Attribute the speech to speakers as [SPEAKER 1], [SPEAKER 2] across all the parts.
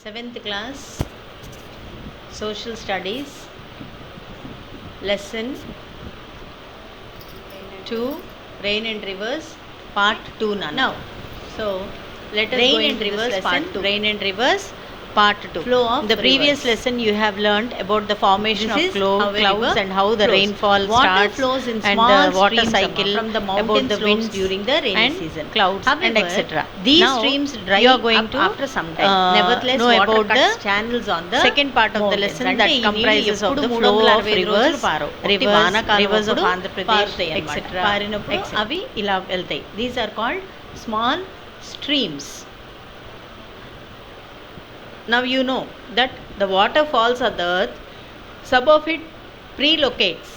[SPEAKER 1] 7th class Social Studies Lesson 2 Rain and Rivers Part 2 now. So let us
[SPEAKER 2] Rain
[SPEAKER 1] go
[SPEAKER 2] and
[SPEAKER 1] into
[SPEAKER 2] Rivers
[SPEAKER 1] this
[SPEAKER 2] Part
[SPEAKER 1] lesson
[SPEAKER 2] 2.
[SPEAKER 1] Rain and Rivers Part 2.
[SPEAKER 2] Flow of
[SPEAKER 1] In the previous
[SPEAKER 2] rivers.
[SPEAKER 1] lesson you have learned about the formation
[SPEAKER 2] This
[SPEAKER 1] of
[SPEAKER 2] is how a
[SPEAKER 1] clouds
[SPEAKER 2] river
[SPEAKER 1] and how the
[SPEAKER 2] flows.
[SPEAKER 1] rainfall
[SPEAKER 2] Water
[SPEAKER 1] starts
[SPEAKER 2] flows in
[SPEAKER 1] and
[SPEAKER 2] small
[SPEAKER 1] the water
[SPEAKER 2] streams,
[SPEAKER 1] cycle
[SPEAKER 2] from the
[SPEAKER 1] about
[SPEAKER 2] mountain
[SPEAKER 1] the
[SPEAKER 2] slopes
[SPEAKER 1] winds
[SPEAKER 2] during the rainy
[SPEAKER 1] and
[SPEAKER 2] season.
[SPEAKER 1] clouds and
[SPEAKER 2] However,
[SPEAKER 1] etc.
[SPEAKER 2] these
[SPEAKER 1] Now
[SPEAKER 2] streams dry
[SPEAKER 1] you are going
[SPEAKER 2] up
[SPEAKER 1] to
[SPEAKER 2] after some time. Nevertheless,
[SPEAKER 1] know
[SPEAKER 2] water
[SPEAKER 1] about
[SPEAKER 2] cuts
[SPEAKER 1] the
[SPEAKER 2] channels on the
[SPEAKER 1] second part of the
[SPEAKER 2] mountains.
[SPEAKER 1] lesson
[SPEAKER 2] అంటే
[SPEAKER 1] that
[SPEAKER 2] ఈ నీళ్లు
[SPEAKER 1] comprises of
[SPEAKER 2] ఎప్పుడు
[SPEAKER 1] the flow of
[SPEAKER 2] 365 రోజులు
[SPEAKER 1] rivers,
[SPEAKER 2] పారవు. ఒట్టి
[SPEAKER 1] rivers of
[SPEAKER 2] వానాకాలం
[SPEAKER 1] Andhra Pradesh,
[SPEAKER 2] పారుతాయి
[SPEAKER 1] etc.
[SPEAKER 2] అన్నమాట. పారినప్పుడు
[SPEAKER 1] etc.
[SPEAKER 2] అవి ఇలా వెళ్తాయి. These are called small streams.
[SPEAKER 1] Now you know that the water falls on the earth, some of it prelocates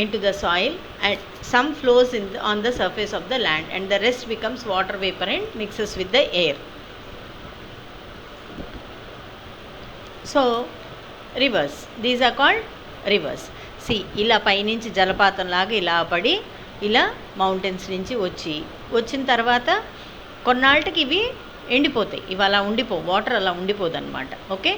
[SPEAKER 1] into the soil and some flows on the surface of the land and the rest becomes water vapor and mixes with the air. So rivers, these are called rivers. See, ఇలా పైనుంచి జలపాతం లాగా ఇలా పడి ఇలా mountains నుంచి వచ్చిన తర్వాత కొన్నాళ్ళకి ఇవి ఎండిపోతాయి. ఇవి అలా వాటర్ అలా ఉండిపోదు అనమాట. Okay,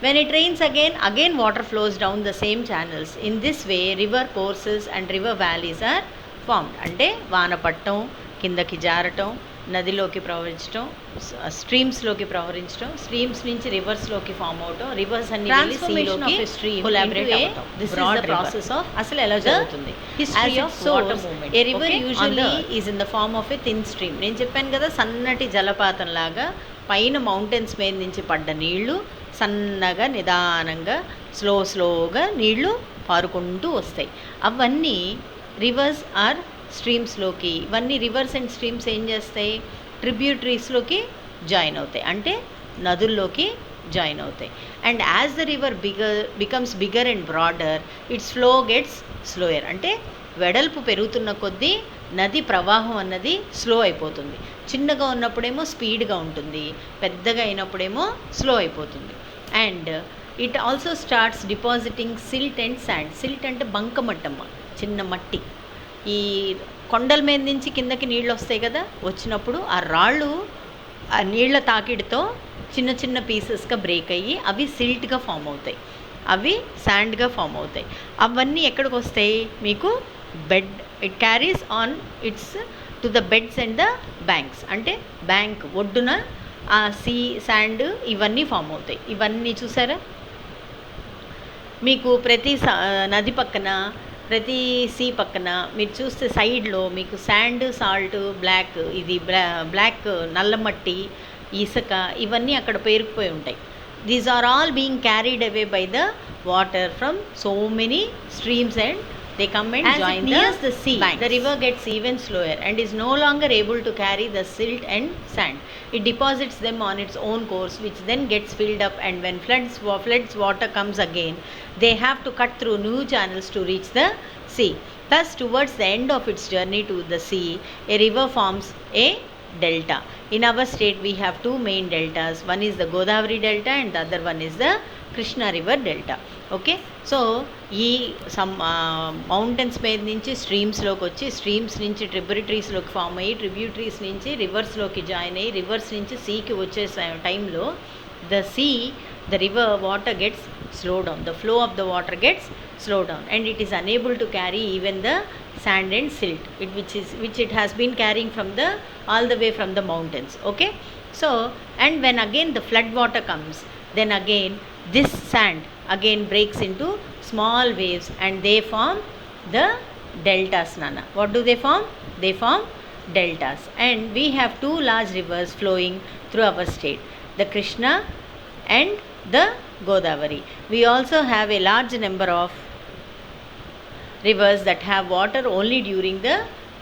[SPEAKER 1] when it rains again water flows down the same channels. In this way river courses and river valleys are formed. అంటే వాన పట్టడం, కిందకి జారటం, నదిలోకి ప్రవహించడం, స్ట్రీమ్స్లోకి ప్రవహించడం, స్ట్రీమ్స్ నుంచి రివర్స్లోకి ఫామ్ అవటం, రివర్స్ అన్ని వెళ్ళి సీలోకి కొలాబరేట్ అవ్వటం. This is the process of అసలు ఎలా జరుగుతుంది history of water movement. A river usually is in the form of a thin stream. నేను చెప్పాను కదా, సన్నటి జలపాతం లాగా పైన మౌంటైన్స్ మీద నుంచి పడ్డ నీళ్లు సన్నగా నిదానంగా స్లోగా నీళ్లు పారుకుంటూ వస్తాయి. అవన్నీ రివర్స్ ఆర్ స్ట్రీమ్స్లోకి, ఇవన్నీ రివర్స్ అండ్ స్ట్రీమ్స్ ఏం చేస్తాయి, ట్రిబ్యూటరీస్లోకి జాయిన్ అవుతాయి, అంటే నదుల్లోకి జాయిన్ అవుతాయి. And as the river becomes bigger and broader it's flow gets slower. అంటే వెడల్పు పెరుగుతున్న కొద్దీ నది ప్రవాహం అన్నది స్లో అయిపోతుంది. చిన్నగా ఉన్నప్పుడేమో స్పీడ్గా ఉంటుంది, పెద్దగా అయినప్పుడేమో స్లో అయిపోతుంది. And it also starts depositing silt and sand. Silt అంటే బంకమట్టమ్మ, చిన్న మట్టి. ఈ కొండల మీద నుంచి కిందకి నీళ్ళు వస్తాయి కదా, వచ్చినప్పుడు ఆ రాళ్ళు ఆ నీళ్ల తాకిడితో చిన్న చిన్న పీసెస్గా బ్రేక్ అయ్యి అవి సిల్ట్గా ఫామ్ అవుతాయి, అవి శాండ్గా ఫామ్ అవుతాయి. అవన్నీ ఎక్కడికి వస్తాయి మీకు, bed, it carries on it's to the beds and the banks. అంటే బ్యాంక్ ఒడ్డున ఆ సీ శాండ్ ఇవన్నీ ఫామ్ అవుతాయి. ఇవన్నీ చూసారా, మీకు ప్రతి నది పక్కన, ప్రతి సీ పక్కన మీరు చూస్తే సైడ్లో మీకు శాండ్, సాల్ట్, బ్లాక్, ఇది బ్లాక్ నల్లమట్టి, ఇసుక, ఇవన్నీ అక్కడ పేరుకుపోయి ఉంటాయి. These are all being carried away by the water from so many streams and they come and
[SPEAKER 2] As
[SPEAKER 1] join
[SPEAKER 2] it nears the sea,
[SPEAKER 1] banks. The river gets even slower and is no longer able to carry the silt and sand. It deposits them on its own course, which then gets filled up, and when floods water comes again, they have to cut through new channels to reach the sea. Thus, towards the end of its journey to the sea, a river forms a delta. In our state we have two main deltas. One is the Godavari delta and the other one is the Krishna river delta. Okay, so ఈ mountains మీద నుంచి స్ట్రీమ్స్లోకి వచ్చి, streams నుంచి ట్రిబ్యూటరీస్లోకి form అయ్యి, tributaries నుంచి రివర్స్లోకి join అయ్యి, reverse నుంచి సీకి వచ్చే టైంలో the river water gets slowed down, the flow of the water gets slowed down and it is unable to carry even the sand and silt, which it has been carrying from all the way from the mountains. Okay, so and when again the flood water comes, then again this sand again breaks into small waves and they form the deltas. Nana, what do they form? They form deltas. And we have two large rivers flowing through our state, the Krishna and the Godavari. We also have a large number of rivers that have water only during the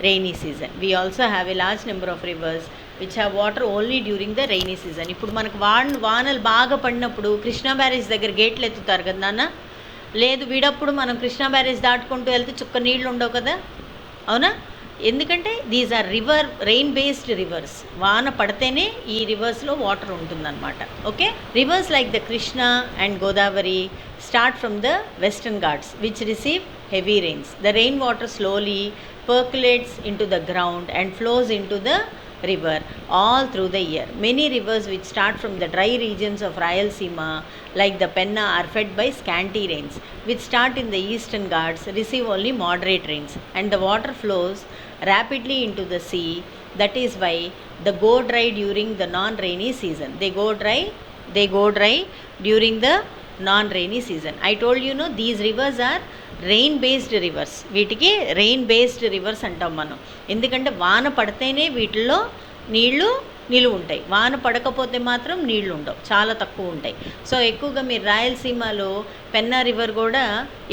[SPEAKER 1] rainy season. We also have a large number of rivers which have water only during the rainy season. ఇప్పుడు మనకు వానలు బాగా పడినప్పుడు Krishna barrage దగ్గర గేట్లు ఎత్తుతారు కదా నాన్న, లేదు విడప్పుడు మనం కృష్ణా బ్యారేజ్ దాటుకుంటూ వెళ్తే చుక్క నీళ్ళు ఉండవు కదా, అవునా? ఎందుకంటే these are rain based rivers. వాన పడితేనే ఈ రివర్స్లో వాటర్ ఉంటుందన్నమాట. Okay, rivers like the Krishna and Godavari start from the Western Ghats which receive heavy rains. The rainwater slowly percolates into the ground and flows into the river all through the year. Many rivers which start from the dry regions of Rayalaseema, like the Penna, are fed by scanty rains, which start in the eastern Ghats, receive only moderate rains, and the water flows rapidly into the sea. That is why they go dry during the non-rainy season. They go dry during the non-rainy season. I told you, no, these rivers are rain based reverse. వీటికి rain based reverse అంటాం మనం. ఎందుకంటే వాన పడితేనే వీటిల్లో నీళ్లు నిలువ ఉంటాయి, వాన పడకపోతే మాత్రం నీళ్లు ఉండవు, చాలా తక్కువ ఉంటాయి. సో ఎక్కువగా మీరు రాయలసీమలో పెన్నా రివర్ కూడా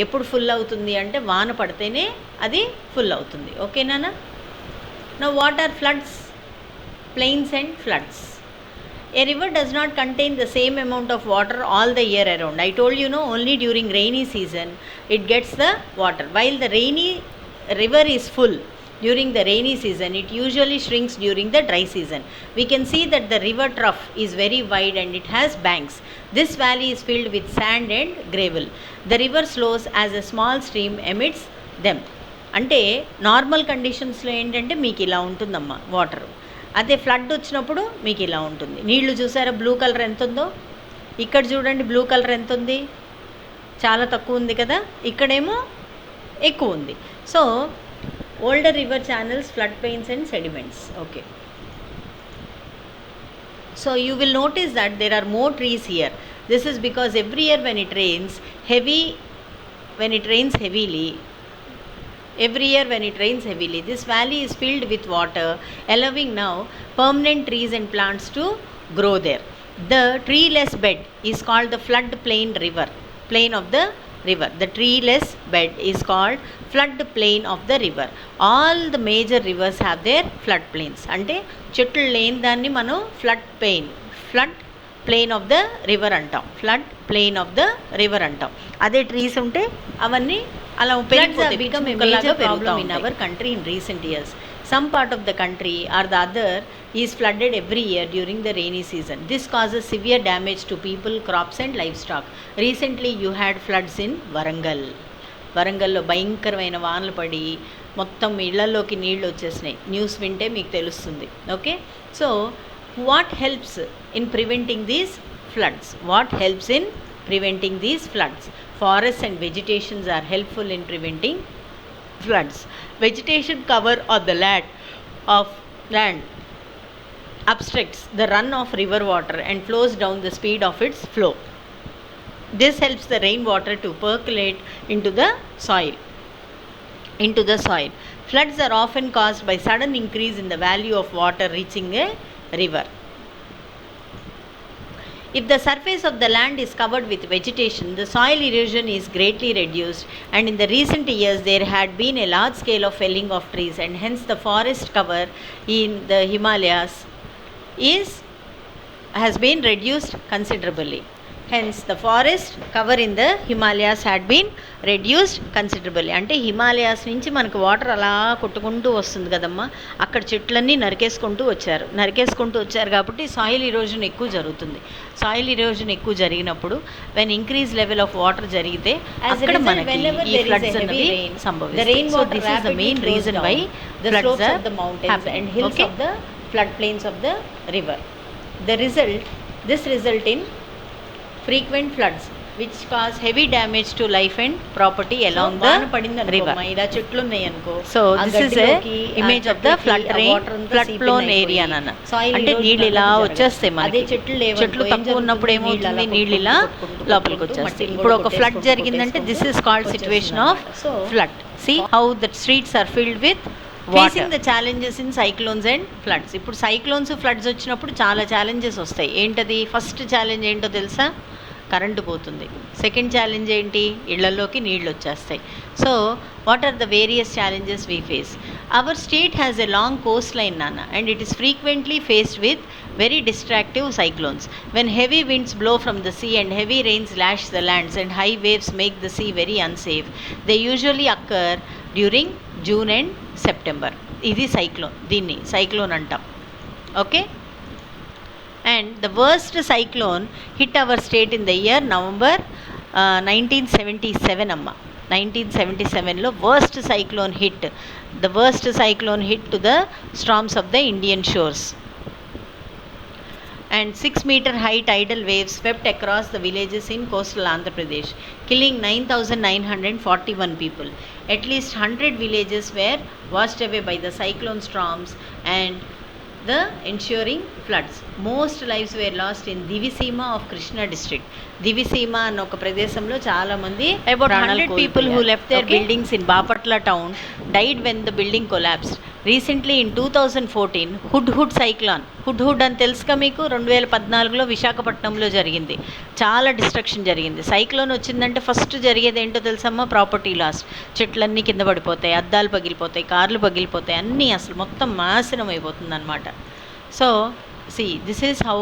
[SPEAKER 1] ఎప్పుడు ఫుల్ అవుతుంది అంటే వాన పడితేనే అది ఫుల్ అవుతుంది. ఓకేనా? Now what are floods? Plains and floods. A river does not contain the same amount of water all the year around. I told you, no, only during rainy season it gets the water. While the rainy river is full during the rainy season, it usually shrinks during the dry season. We can see that the river trough is very wide and it has banks. This valley is filled with sand and gravel. The river flows as a small stream amidst them. అంటే normal కండిషన్స్లో ఏంటంటే మీకు ఇలా ఉంటుందమ్మా water. అదే flood వచ్చినప్పుడు మీకు ఇలా ఉంటుంది. నీళ్లు చూసారా బ్లూ కలర్ ఎంత ఉందో? ఇక్కడ చూడండి బ్లూ కలర్ ఎంత ఉంది, చాలా తక్కువ ఉంది కదా, ఇక్కడేమో ఎక్కువ ఉంది. So older river channels, flood plains and sediments. Okay, so you will notice that there are more trees here. This is because every year when it rains heavily, this valley is filled with water, allowing now permanent trees and plants to grow there. The treeless bed is called the flood plain of the river. The treeless bed is called flood plain of the river. All the major rivers have their flood plains. అంటే చెట్లు లేని దాన్ని మనం flood plain of the river అంటాం. flood plain of the river అంటాం. అదే trees ఉంటే అవన్నీ అలా become a major problem in our country in recent years. Some part of the country or the other is flooded every year during the rainy season. This causes severe damage to people, crops and livestock. Recently you had floods in వరంగల్లో భయంకరమైన వానలు పడి మొత్తం ఇళ్లలోకి నీళ్ళు వచ్చేసినాయి. News వింటే మీకు తెలుస్తుంది. Okay, so what helps in preventing these floods? Forests and vegetations are helpful in preventing floods. Vegetation cover on the land obstructs the run of river water and flows down the speed of its flow. This helps the rainwater to percolate into the soil. Floods are often caused by sudden increase in the value of water reaching a river. If the surface of the land is covered with vegetation, the soil erosion is greatly reduced, and in the recent years there had been a large scale of felling of trees, and hence the forest cover in the Himalayas has been reduced considerably. అంటే హిమాలయాస్ నుంచి మనకు water అలా కొట్టుకుంటూ వస్తుంది కదమ్మా, అక్కడ చెట్లన్నీ నరికేసుకుంటూ వచ్చారు కాబట్టి సాయిల్ ఇరోజన్ ఎక్కువ జరుగుతుంది. సాయిల్ ఇరోజన్ ఎక్కువ జరిగినప్పుడు when increase level of water జరిగితే అక్కడ మనకి ఈ ఫ్లడ్స్ అనేవి సంభవిస్తాయి. So this is the main reason why the slopes of the mountains and hills of the flood plains of the river. This result in frequent floods which cause heavy damage to life and property along the river. ఇలా చెట్లు ఉన్నాయి అనుకో, so this is a image of the flood plain area అన్న. అంటే నీళ్ళు ఇలా వచ్చేస్తాయి మనకి. చెట్లు తక్కువ ఉన్నప్పుడు ఏమవుతుంది, నీళ్ళు ఇలా లోపలికి వచ్చేస్తాయి. ఇప్పుడు ఒక ఫ్లడ్ జరిగిందంటే this is called situation of flood. See how the streets are filled with facing the challenges in cyclones and floods. ఇప్పుడు సైక్లోన్స్ ఫ్లడ్స్ వచ్చినప్పుడు చాలా ఛాలెంజెస్ వస్తాయి. ఏంటది? ఫస్ట్ ఛాలెంజ్ ఏంటో తెలుసా? కరెంటు పోతుంది. సెకండ్ ఛాలెంజ్ ఏంటి? ఇళ్లలోకి నీళ్ళు వచ్చేస్తాయి. So what are the various challenges we face? Our state has a long coast line నాన్న, and it is frequently faced with very destructive cyclones. When heavy winds blow from the sea and heavy rains lash the lands and high waves make the sea very unsafe, they usually occur during June and September. ఇది cyclone, దీన్ని cyclone అంటాం. Okay, and the worst cyclone hit our state in the year November 1977 అమ్మ. 1977లో worst cyclone hit to the storms of the Indian shores. And 6-meter high tidal waves swept across the villages in coastal Andhra Pradesh, killing 9,941 people. At least 100 villages were washed away by the cyclone storms and the ensuing floods. Most lives were lost in Divisima of Krishna district. Divisima అన్న ఒక ప్రదేశంలో చాలా మంది about 100 people who left their buildings in Bapatla town died when the building collapsed. Recently in 2014 hood cyclone అని తెలుసుగా మీకు, 2014లో విశాఖపట్నంలో జరిగింది. చాలా డిస్ట్రక్షన్ జరిగింది. సైక్లోన్ వచ్చిందంటే ఫస్ట్ జరిగేది ఏంటో తెలుసమ్మా? Property loss. చెట్లన్నీ కింద పడిపోతాయి, అద్దాలు పగిలిపోతాయి, కార్లు పగిలిపోతాయి, అన్నీ అసలు మొత్తం నాశనం అయిపోతుంది అనమాట. So this is how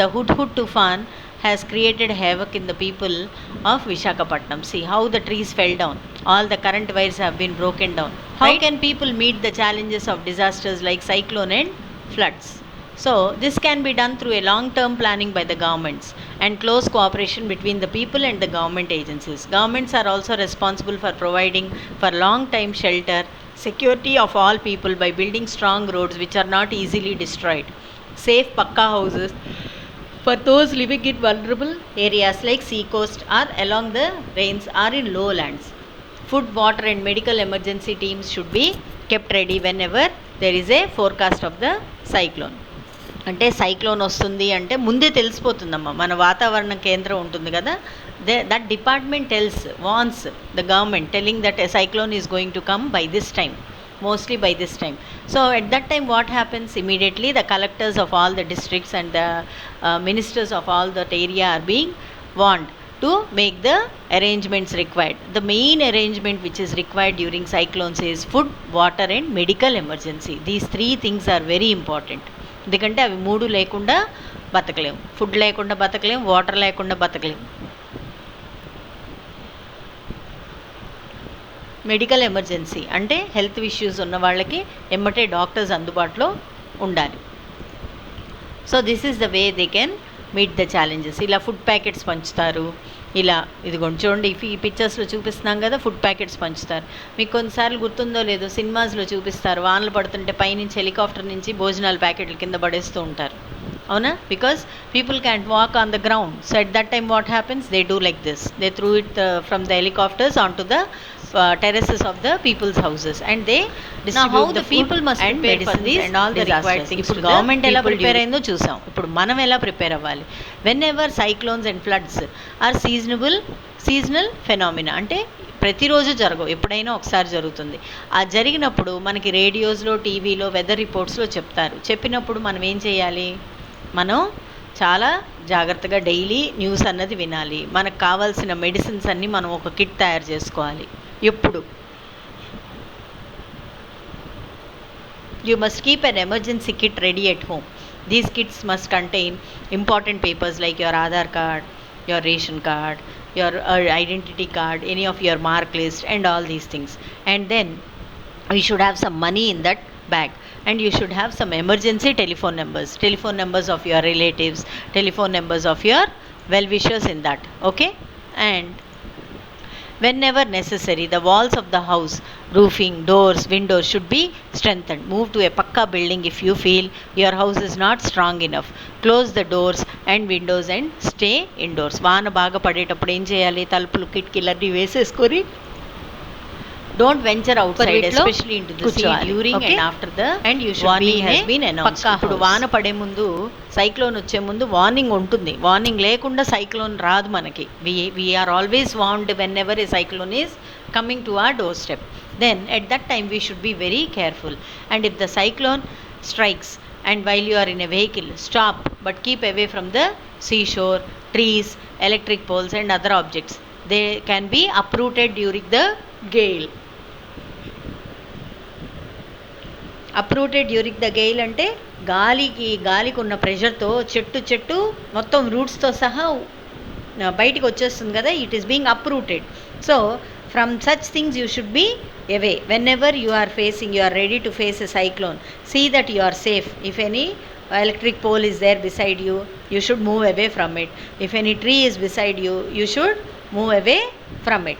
[SPEAKER 1] the hood తుఫాన్ has created havoc in the people of Visakhapatnam. See how the trees fell down, all the current wires have been broken down. How can people meet the challenges of disasters like cyclone and floods? So this can be done through a long term planning by the governments and close cooperation between the people and the government agencies. Governments are also responsible for providing for long time shelter, security of all people by building strong roads which are not easily destroyed, safe pakka houses for those living in vulnerable areas like sea coast or along the rains or in lowlands. Food, water and medical emergency teams should be kept ready whenever there is a forecast of the cyclone. అంటే cyclone వస్తుంది అంటే ముందే తెలిసిపోతుందమ్మా. మన వాతావరణ కేంద్రం ఉంటుంది కదా, that department warns the government telling that a cyclone is going to come by this time, mostly by this time. So at that time what happens? Immediately the collectors of all the districts and the ministers of all that area are being warned to make the arrangements required. The main arrangement which is required during cyclones is food, water and medical emergency. These three things are very important. ఎందుకంటే అవి మూడు లేకుండా బతకలేము. Food లేకుండా బతకలేము, water లేకుండా బతకలేము. Medical emergency అంటే health issues ఉన్న వాళ్ళకి ఎమ్మటే డాక్టర్స్ అందుబాటులో ఉండాలి. So this is the way they can meet the challenges. ఇలా ఫుడ్ ప్యాకెట్స్ పంచుతారు. ఇలా ఇదిగోండి చూడండి, ఈ పిక్చర్స్లో చూపిస్తున్నాం కదా, ఫుడ్ ప్యాకెట్స్ పంచుతారు. మీకు కొన్నిసార్లు గుర్తుందో లేదో, సినిమాస్లో చూపిస్తారు, వానలు పడుతుంటే పైనుంచి హెలికాప్టర్ నుంచి భోజనాల ప్యాకెట్లు కింద పడేస్తూ ఉంటారు, అవునా? Because people can't walk on the ground. So at that time what happens? They do like this. They through it from the helicopters on to the terraces of the people's houses and they distribute the people must prepare for these and all the required things. ఇప్పుడు government ఎలా prepare అయిందో చూసాం, ఇప్పుడు మనం ఎలా prepare అవ్వాలి? Whenever cyclones and floods are seasonal phenomena, అంటే ప్రతిరోజు జరగవు, ఎప్పుడైనా ఒకసారి జరుగుతుంది. ఆ జరిగినప్పుడు మనకి రేడియోస్లో, టీవీలో, వెదర్ రిపోర్ట్స్లో చెప్తారు. చెప్పినప్పుడు మనం ఏం చేయాలి? మనం చాలా జాగ్రత్తగా డైలీ న్యూస్ అన్నది వినాలి. మనకు కావాల్సిన మెడిసిన్స్ అన్నీ మనం ఒక కిట్ తయారు చేసుకోవాలి. ఎప్పుడు you must keep an emergency kit ready at home. These kits must contain important papers like your Aadhaar card, your ration card, your identity card, any of your mark list and all these things. And then you should have some money in that bag and you should have some emergency telephone numbers of your relatives, telephone numbers of your well-wishers in that, okay? And whenever necessary, the walls of the house, roofing, doors, windows should be strengthened. Move to a pakka building if you feel your house is not strong enough. Close the doors and windows and stay indoors. వాన బాగా పడేటప్పుడు ఏం చేయాలి? తలుపులు కిటికీలన్నీ వేసేసుకొని don't venture outside, especially into the sea during and after the warning has been announced. ఇప్పుడు వాన పడే ముందు, సైక్లోన్ వచ్చే ముందు వార్నింగ్ ఉంటుంది. వార్నింగ్ లేకుండా సైక్లోన్ రాదు మనకి. we are always warned whenever a cyclone is coming to our doorstep. Then at that time we should be very careful. And if the cyclone strikes and while you are in a vehicle, stop but keep away from the seashore, trees, electric poles and other objects. They can be uprooted during the gale. Uprooted during the GAIL అంటే గాలికి ఉన్న ప్రెషర్తో చెట్టు మొత్తం రూట్స్తో సహా బయటికి వచ్చేస్తుంది కదా, it is being uprooted. So from such things you should be away. Whenever you are ready to face a cyclone, see that you are safe. If any electric pole is there beside you, you should move away from it. If any tree is beside you, you should move away from it.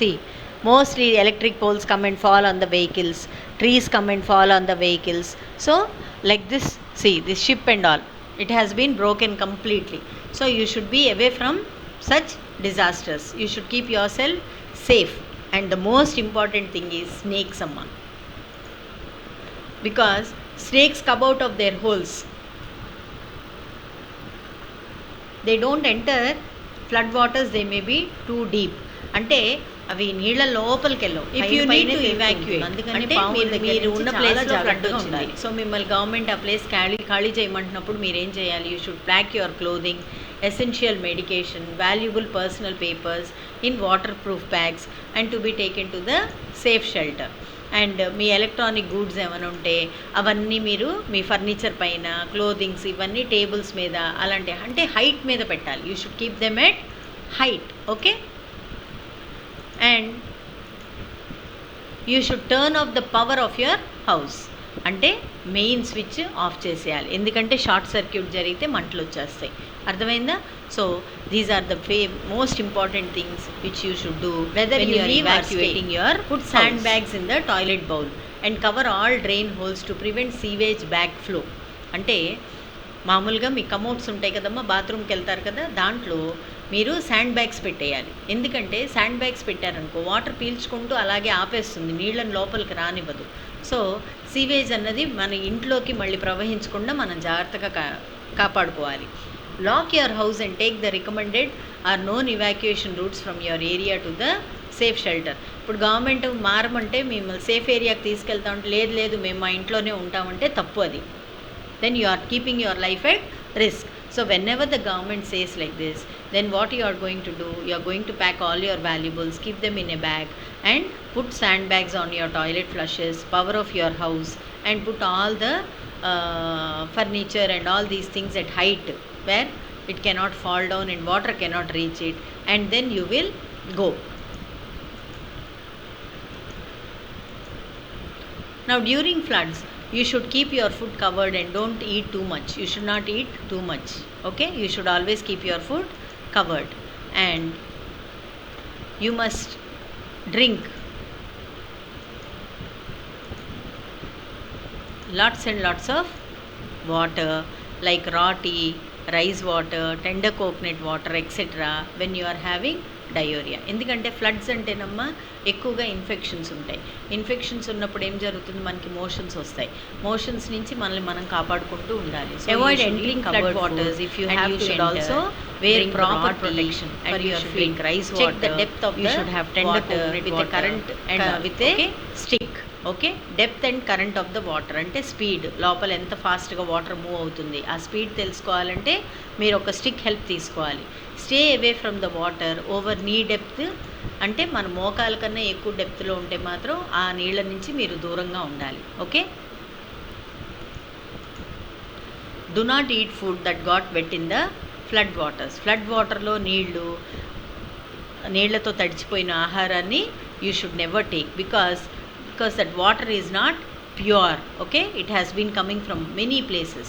[SPEAKER 1] See, mostly electric poles come and fall on the vehicles, trees come and fall on the vehicles. So like this, see this ship and all, it has been broken completely. So you should be away from such disasters. You should keep yourself safe. And the most important thing is snakes, amma, because snakes come out of their holes. They don't enter flood waters, they may be too deep. అంటే అవి నీళ్ళ లోపలికి వెళ్ళవు. If you need to evacuate, అందుకని మీరు ఉన్న ప్లేస్లో flood ఉండాలి. సో మిమ్మల్ని గవర్నమెంట్ ఆ ప్లేస్ ఖాళీ చేయమంటున్నప్పుడు మీరు ఏం చేయాలి? You should pack your clothing, essential medication, valuable personal papers in waterproof bags and to be taken to the safe shelter. And me electronic goods ఏమైనా ఉంటే అవన్నీ మీరు మీ ఫర్నిచర్ పైన, క్లోదింగ్స్ ఇవన్నీ టేబుల్స్ మీద, అలాంటి అంటే హైట్ మీద పెట్టాలి. You should keep them at height. Okay, and you should turn off the power of your house. అంటే మెయిన్ స్విచ్ ఆఫ్ చేసేయాలి, ఎందుకంటే షార్ట్ సర్క్యూట్ జరిగితే మంటలు వచ్చేస్తాయి. అర్థమైందా? So these are the most important things which you should do whether you are evacuating your put sand bags in the toilet bowl and cover all drain holes to prevent sewage backflow. అంటే మామూలుగా మీ commodes ఉంటాయి కదమ్మా, బాత్రూమ్కి వెళ్తారు కదా, దాంట్లో మీరు sand bags పెట్టేయాలి. ఎందుకంటే శాండ్ బ్యాగ్స్ పెట్టారనుకో వాటర్ పీల్చుకుంటూ అలాగే ఆపేస్తుంది, నీళ్ళని లోపలికి రానివ్వదు. సో సీవేజ్ అన్నది మన ఇంట్లోకి మళ్ళీ ప్రవహించకుండా మనం జాగ్రత్తగా కాపాడుకోవాలి. Lock your house and take the recommended or known evacuation routes from your area to the safe shelter. ఇప్పుడు గవర్నమెంట్ మారమంటే మిమ్మల్ని సేఫ్ ఏరియాకి తీసుకెళ్తామంటే లేదు మేము మా ఇంట్లోనే ఉంటామంటే తప్పు అది. then you are keeping your life at risk. So whenever the government says like this, then what you are going to do, you are going to pack all your valuables, keep them in a bag and put sandbags on your toilet flushes, power of your house, and put all the furniture and all these things at height where it cannot fall down and water cannot reach it, and then you will go. Now during floods, you should keep your food covered and don't eat too much. You should not eat too much. Okay, you should always keep your food covered, and you must drink lots and lots of water, like raw tea, rice water, tender coconut water, etc. when you are having diarrhoea. ఎందుకంటే floods అంటేనమ్మా ఎక్కువగా infections ఉంటాయి. Infections ఉన్నప్పుడు ఏం జరుగుతుంది, మనకి motions వస్తాయి. Motions నుంచి మనల్ని మనం కాపాడుకుంటూ ఉండాలి. Avoid entering flood waters. If you have to also wear proper protection and you should drink rice water. Check the depth of the, you should have tender coconut with current and with a stick. Okay, depth and current of the water అంటే speed, లోపల ఎంత ఫాస్ట్గా water move అవుతుంది ఆ speed తెలుసుకోవాలంటే మీరు ఒక stick help తీసుకోవాలి. Stay away from the water over నీ డెప్త్, అంటే మన మోకాల కన్నా ఎక్కువ డెప్త్లో ఉంటే మాత్రం ఆ నీళ్ళ నుంచి మీరు దూరంగా ఉండాలి. Okay, do not eat food that got wet in the flood waters. Flood వాటర్లో నీళ్లతో తడిచిపోయిన ఆహారాన్ని you should never take because that water is not pure. Okay, it has been coming from many places,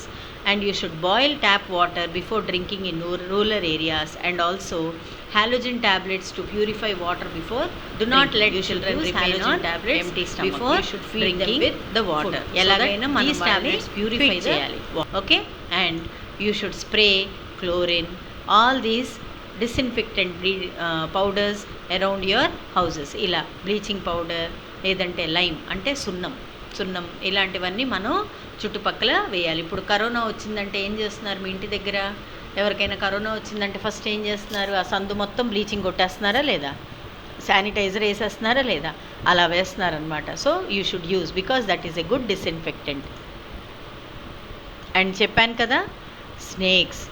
[SPEAKER 1] and you should boil tap water before drinking in rural areas, and also halogen tablets to purify water before. Do not let children remain on empty stomach before you should feed them with the water. Elagaina man these tablets purify cheyali. Okay, and you should spray chlorine, all these disinfectant powders around your houses. ఇలా bleaching powder లేదంటే lime అంటే సున్నం ఇలాంటివన్నీ మనం చుట్టుపక్కల వేయాలి. ఇప్పుడు corona వచ్చిందంటే ఏం చేస్తున్నారు, మీ ఇంటి దగ్గర ఎవరికైనా కరోనా వచ్చిందంటే ఫస్ట్ ఏం చేస్తున్నారు, ఆ సందు మొత్తం బ్లీచింగ్ కొట్టేస్తున్నారా లేదా, శానిటైజర్ వేసేస్తున్నారా లేదా, అలా వేస్తున్నారనమాట. So you should use because that is a good disinfectant. And చెప్పాను కదా, స్నేక్స్